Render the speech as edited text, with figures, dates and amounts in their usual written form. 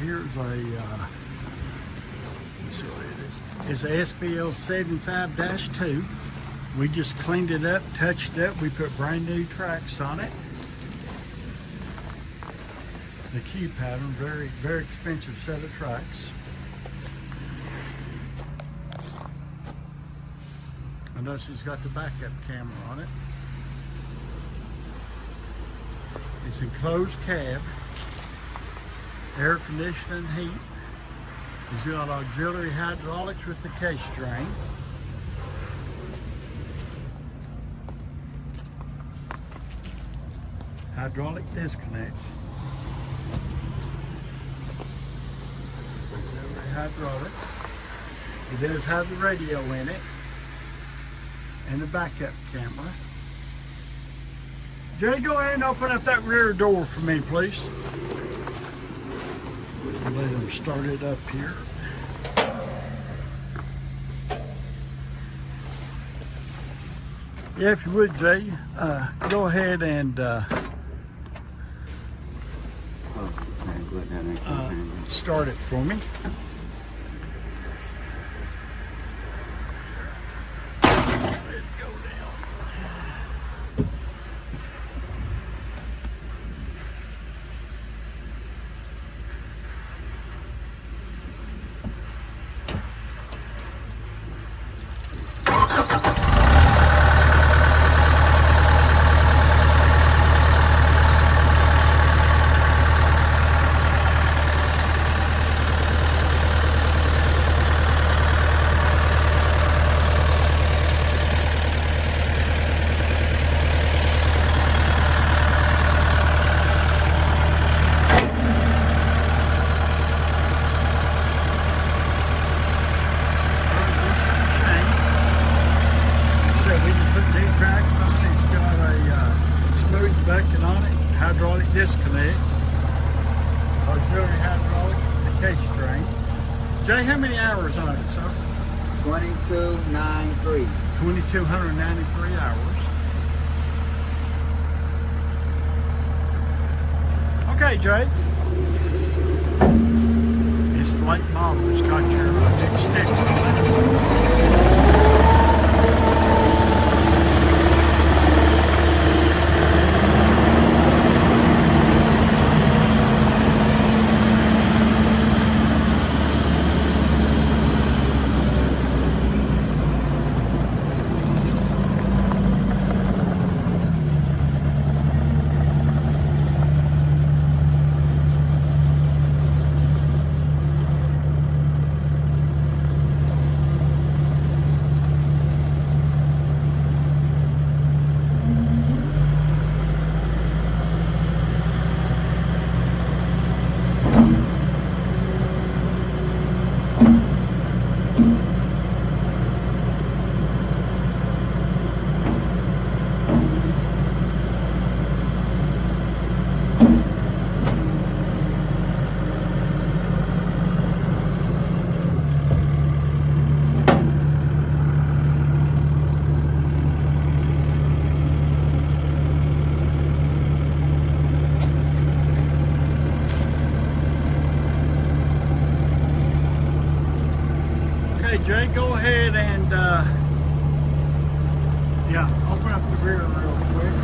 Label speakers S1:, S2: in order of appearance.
S1: Here's a, let's see what it is. It's a SVL75-2. We just cleaned it up, touched it up. We put brand new tracks on it. The Q pattern, very, very expensive set of tracks. I notice it's got the backup camera on it. It's enclosed cab, air conditioning, heat. It's got auxiliary hydraulics with the case drain. Hydraulic disconnect. Auxiliary hydraulics. It does have the radio in it and the backup camera. Jay, go ahead and open up that rear door for me, please. I'll let them start it up here. Yeah, if you would, Jay, go ahead and start it for me. Bucket on it, hydraulic disconnect, auxiliary hydraulics with the case drain. Jay, how many hours on it, sir?
S2: 2293.
S1: 2,293 hours. Okay, Jay. It's the late model. It's got your big sticks on it. Okay, Jay, go ahead and yeah, open up the rear real quick.